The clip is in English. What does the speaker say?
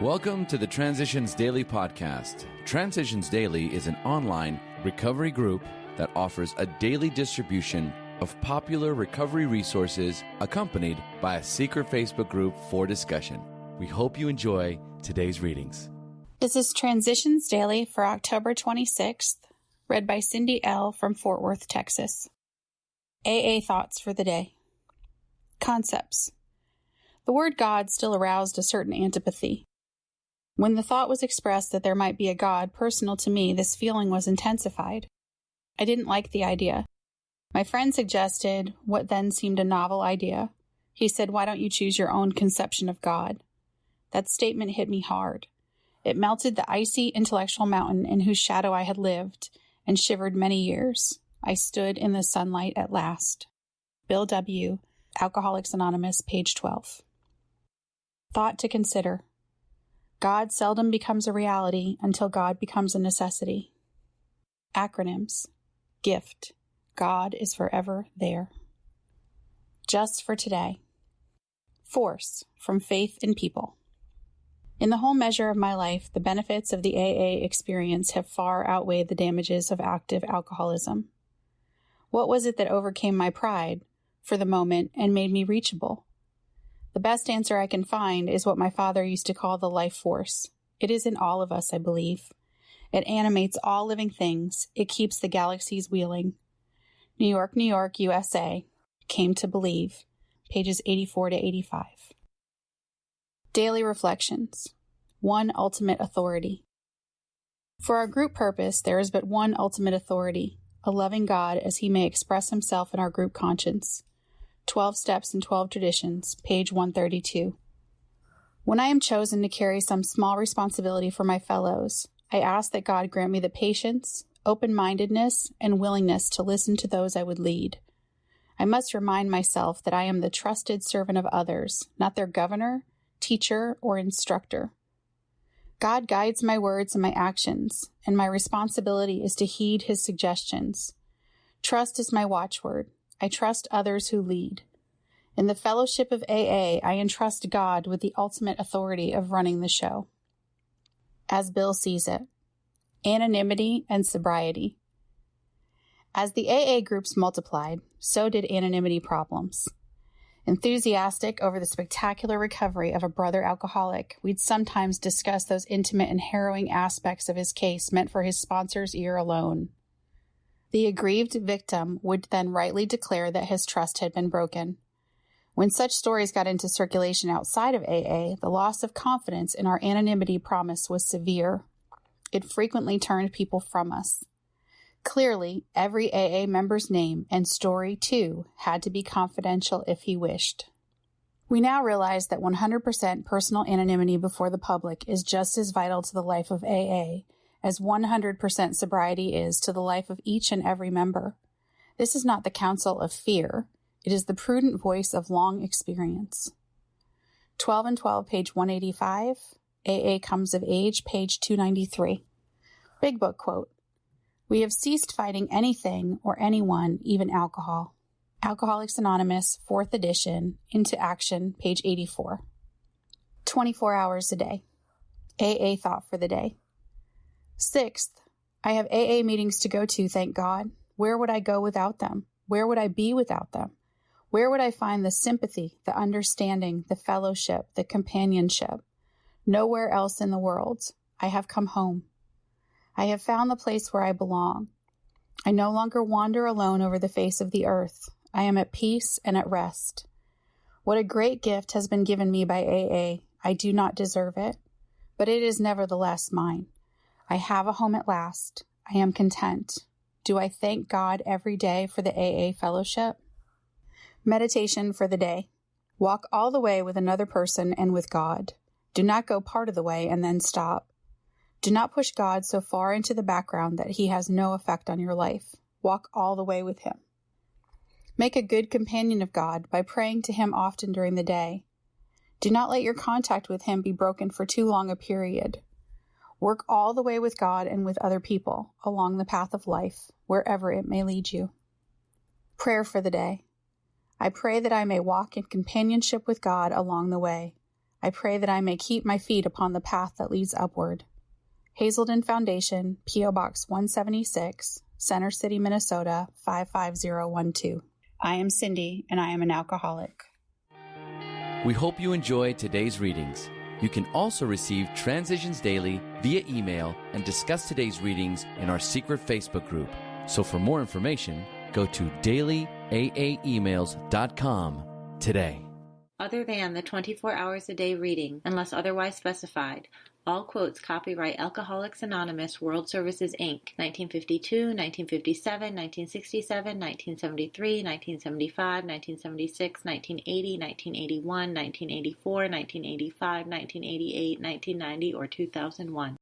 Welcome to the Transitions Daily podcast. Transitions Daily is an online recovery group that offers a daily distribution of popular recovery resources accompanied by a secret Facebook group for discussion. We hope you enjoy today's readings. This is Transitions Daily for October 26th, read by Cindy L. from Fort Worth, Texas. AA Thoughts for the Day. Concepts. The word God still aroused a certain antipathy. When the thought was expressed that there might be a God personal to me, this feeling was intensified. I didn't like the idea. My friend suggested what then seemed a novel idea. He said, "Why don't you choose your own conception of God?" That statement hit me hard. It melted the icy intellectual mountain in whose shadow I had lived and shivered many years. I stood in the sunlight at last. Bill W., Alcoholics Anonymous, page 12. Thought to consider. God seldom becomes a reality until God becomes a necessity. Acronyms. GIFT. God is forever there. Just for today. Force. From Faith in People. In the whole measure of my life, the benefits of the AA experience have far outweighed the damages of active alcoholism. What was it that overcame my pride for the moment and made me reachable? The best answer I can find is what my father used to call the life force. It is in all of us, I believe. It animates all living things. It keeps the galaxies wheeling. New York, New York, USA. Came to believe. Pages 84 to 85. Daily Reflections. One ultimate authority. For our group purpose, there is but one ultimate authority, a loving God as he may express himself in our group conscience. 12 Steps and 12 Traditions, page 132. When I am chosen to carry some small responsibility for my fellows, I ask that God grant me the patience, open-mindedness, and willingness to listen to those I would lead. I must remind myself that I am the trusted servant of others, not their governor, teacher, or instructor. God guides my words and my actions, and my responsibility is to heed his suggestions. Trust is my watchword. I trust others who lead. In the fellowship of AA, I entrust God with the ultimate authority of running the show. As Bill sees it, anonymity and sobriety. As the AA groups multiplied, so did anonymity problems. Enthusiastic over the spectacular recovery of a brother alcoholic, we'd sometimes discuss those intimate and harrowing aspects of his case meant for his sponsor's ear alone. The aggrieved victim would then rightly declare that his trust had been broken. When such stories got into circulation outside of AA, the loss of confidence in our anonymity promise was severe. It frequently turned people from us. Clearly, every AA member's name and story, too, had to be confidential if he wished. We now realize that 100% personal anonymity before the public is just as vital to the life of AA as 100% sobriety is to the life of each and every member. This is not the counsel of fear. It is the prudent voice of long experience. 12 and 12, page 185. AA Comes of Age, page 293. Big Book quote. We have ceased fighting anything or anyone, even alcohol. Alcoholics Anonymous, 4th edition, Into Action, page 84. 24 hours a day. AA Thought for the Day. 6th, I have AA meetings to go to, thank God. Where would I go without them? Where would I be without them? Where would I find the sympathy, the understanding, the fellowship, the companionship? Nowhere else in the world. I have come home. I have found the place where I belong. I no longer wander alone over the face of the earth. I am at peace and at rest. What a great gift has been given me by AA. I do not deserve it, but it is nevertheless mine. I have a home at last. I am content. Do I thank God every day for the AA fellowship? Meditation for the day. Walk all the way with another person and with God. Do not go part of the way and then stop. Do not push God so far into the background that he has no effect on your life. Walk all the way with him. Make a good companion of God by praying to him often during the day. Do not let your contact with him be broken for too long a period. Work all the way with God and with other people along the path of life, wherever it may lead you. Prayer for the day. I pray that I may walk in companionship with God along the way. I pray that I may keep my feet upon the path that leads upward. Hazelden Foundation, P.O. Box 176, Center City, Minnesota 55012. I am Cindy, and I am an alcoholic. We hope you enjoyed today's readings. You can also receive Transitions Daily via email and discuss today's readings in our secret Facebook group. So for more information, go to dailyaaemails.com today. Other than the 24 hours a day reading, unless otherwise specified, all quotes copyright Alcoholics Anonymous World Services, Inc., 1952, 1957, 1967, 1973, 1975, 1976, 1980, 1981, 1984, 1985, 1988, 1990, or 2001.